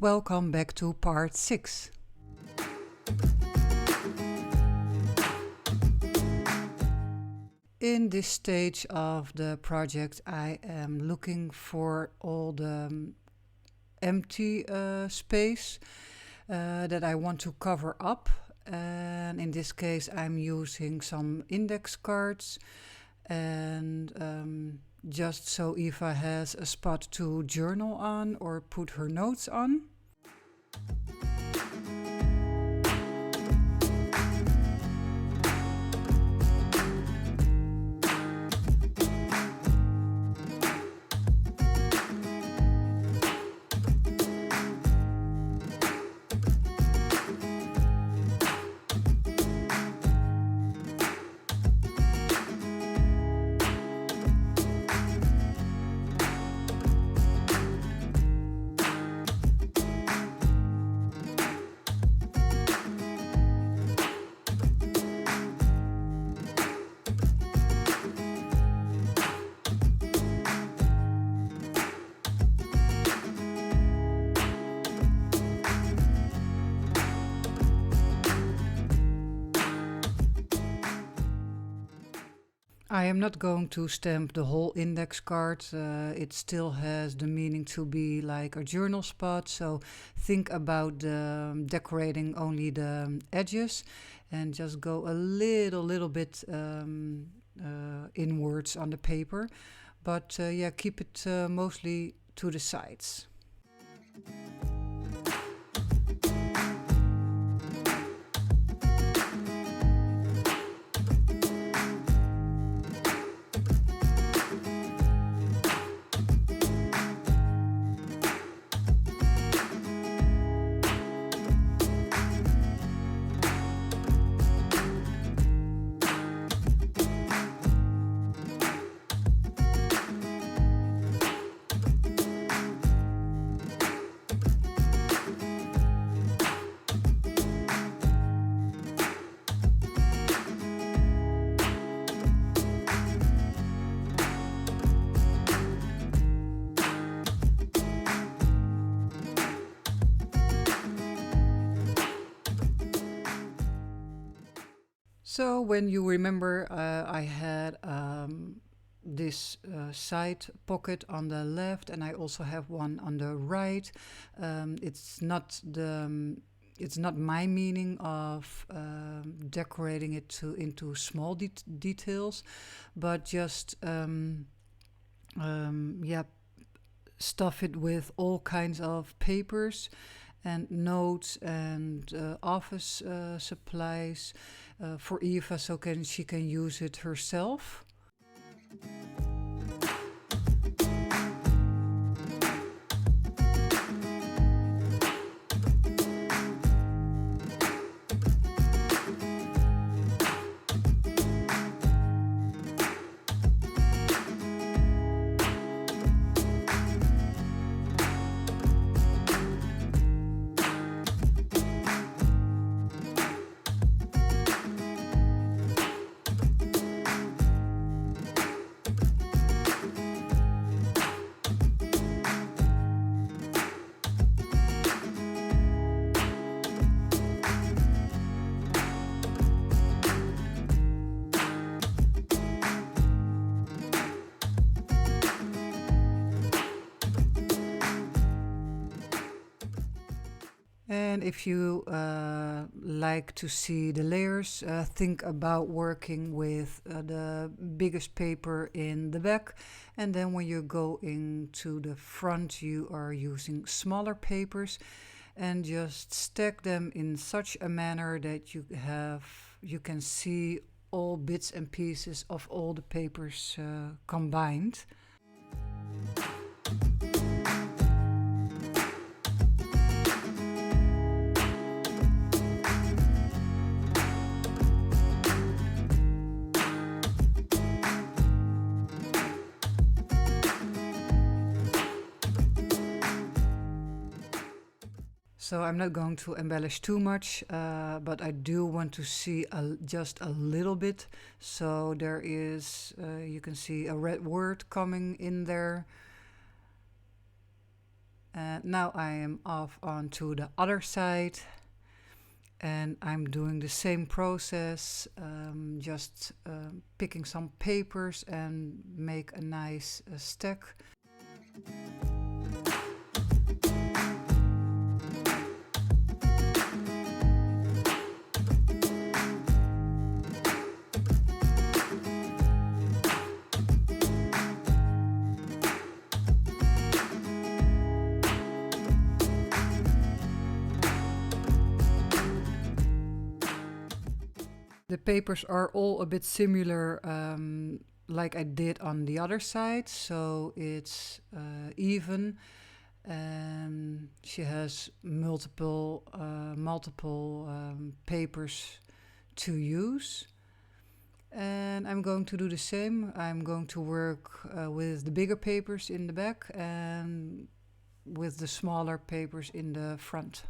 welcome back to part 6. In this stage of the project I am looking for all the empty space that I want to cover up, and in this case I'm using some index cards and just so Eva has a spot to journal on or put her notes on. I am not going to stamp the whole index card. It still has the meaning to be like a journal spot, so think about decorating only the edges and just go a little bit inwards on the paper. But yeah, keep it mostly to the sides. So when you remember, I had this side pocket on the left, and I also have one on the right. It's not my meaning of decorating it into small details, but just stuff it with all kinds of papers and notes and office supplies for Eva, so she can use it herself. And if you like to see the layers, think about working with the biggest paper in the back, and then when you go into the front you are using smaller papers, and just stack them in such a manner that you can see all bits and pieces of all the papers combined. So I'm not going to embellish too much, but I do want to see just a little bit. So there is, you can see a red word coming in there. And now I am off onto the other side, and I'm doing the same process, just picking some papers and make a nice stack. The papers are all a bit similar, like I did on the other side, so it's even. She has multiple papers to use, and I'm going to do the same. I'm going to work with the bigger papers in the back and with the smaller papers in the front.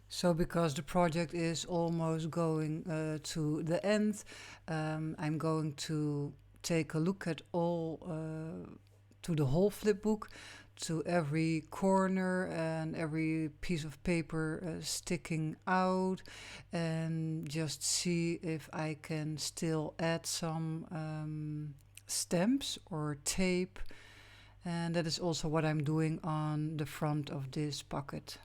So because the project is almost going to the end, I'm going to take a look at to the whole flipbook, to every corner and every piece of paper sticking out, and just see if I can still add some stamps or tape. And that is also what I'm doing on the front of this pocket.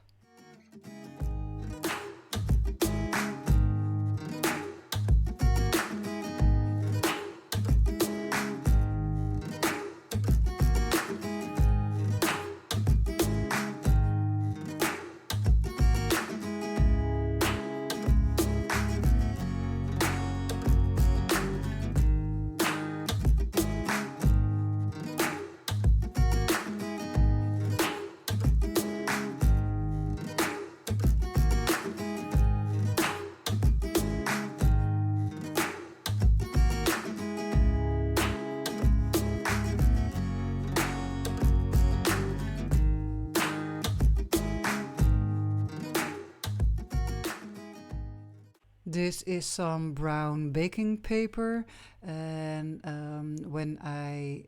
This is some brown baking paper, and when I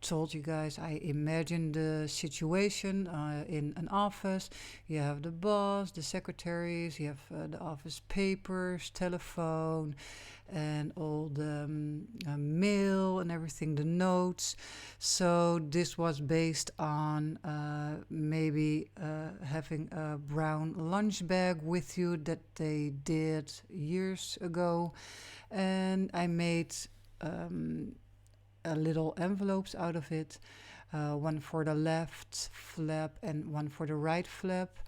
told you guys, I imagined the situation in an office. You have the boss, the secretaries, you have the office papers, telephone, and all the mail and everything, the notes. So this was based on maybe having a brown lunch bag with you that they did years ago. And I made little envelopes out of it, one for the left flap and one for the right flap.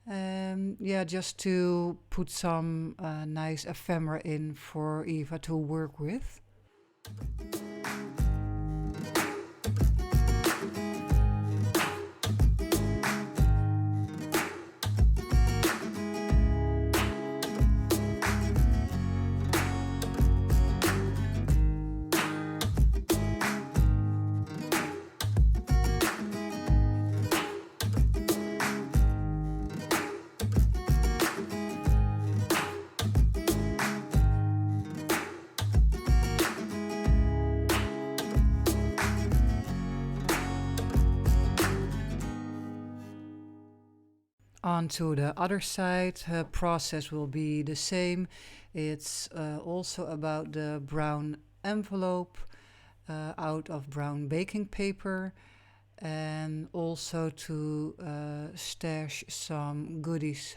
Yeah, just to put some nice ephemera in for Eva to work with. On to the other side, process will be the same. It's also about the brown envelope out of brown baking paper, and also to stash some goodies.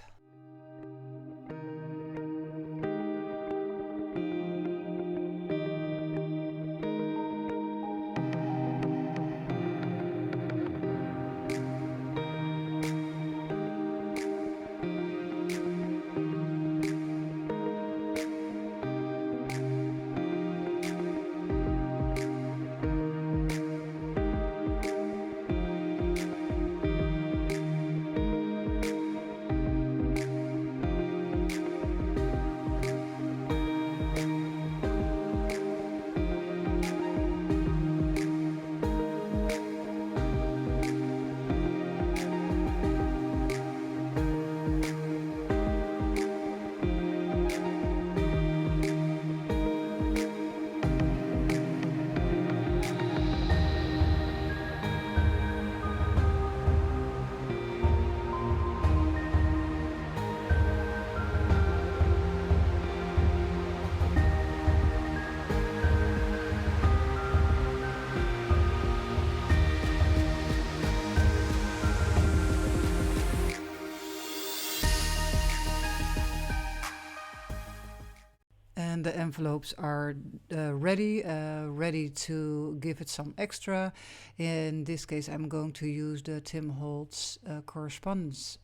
And the envelopes are ready to give it some extra. In this case, I'm going to use the Tim Holtz correspondence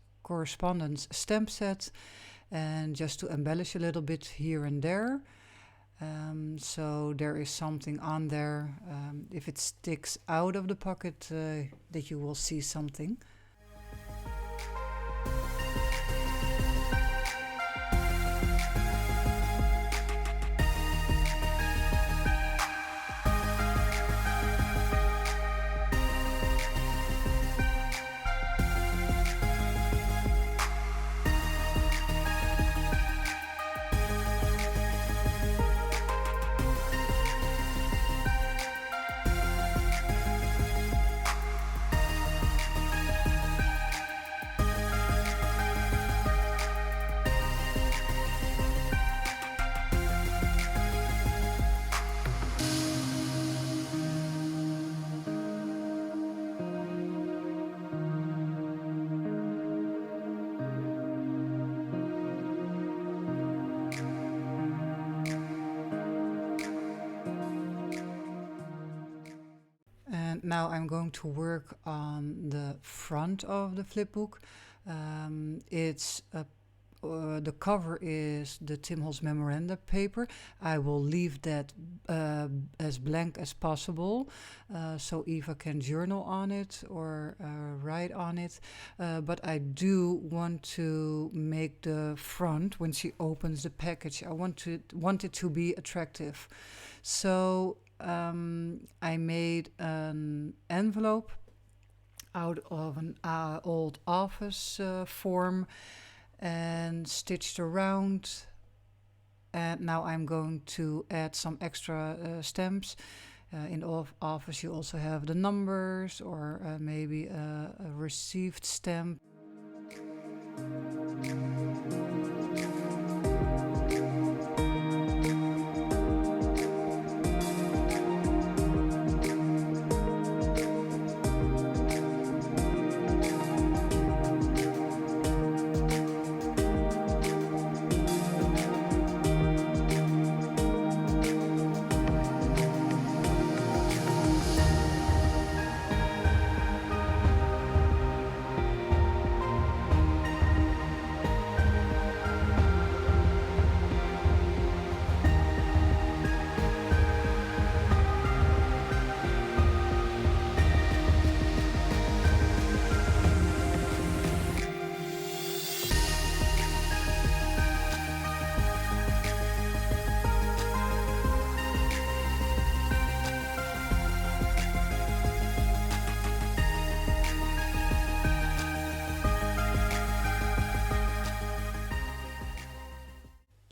stamp set, and just to embellish a little bit here and there. So there is something on there. If it sticks out of the pocket, that you will see something. And now I'm going to work on the front of the flipbook. The cover is the Tim Holtz memoranda paper. I will leave that as blank as possible, so Eva can journal on it or write on it. But I do want to make the front, when she opens the package, I want it to be attractive. So I made an envelope out of an old office form and stitched around, and now I'm going to add some extra stamps. In office you also have the numbers, or maybe a received stamp.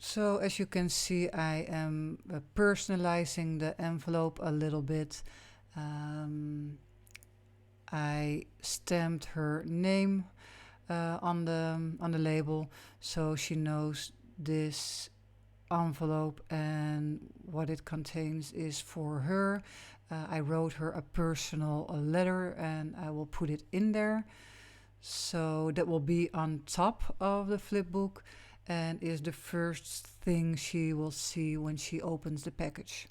So as you can see, I am personalizing the envelope a little bit. I stamped her name on the label, so she knows this envelope and what it contains is for her. I wrote her a personal letter and I will put it in there. So that will be on top of the flipbook and is the first thing she will see when she opens the package.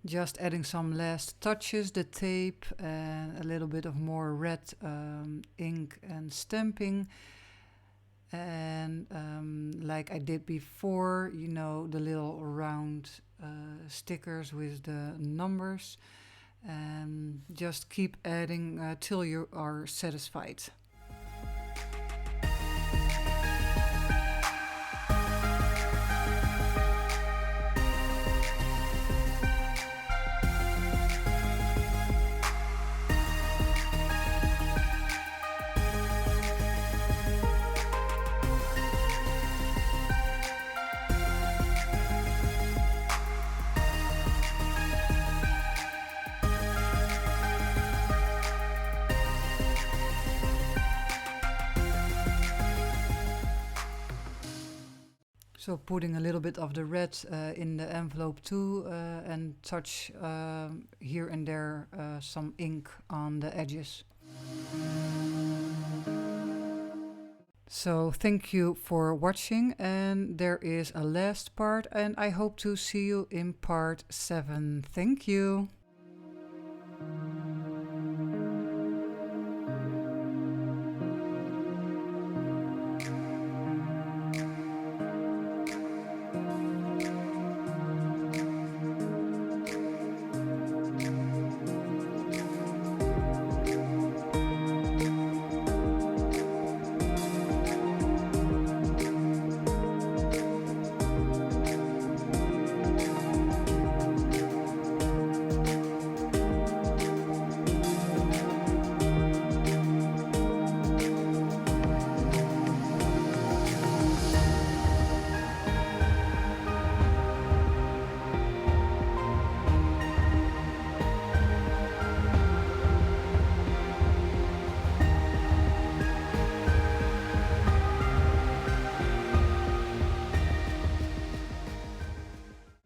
Just adding some last touches, the tape and a little bit of more red ink and stamping. And like I did before, you know, the little round stickers with the numbers. And just keep adding till you are satisfied. So putting a little bit of the red in the envelope too, and touch here and there some ink on the edges. So thank you for watching, and there is a last part and I hope to see you in part 7. Thank you.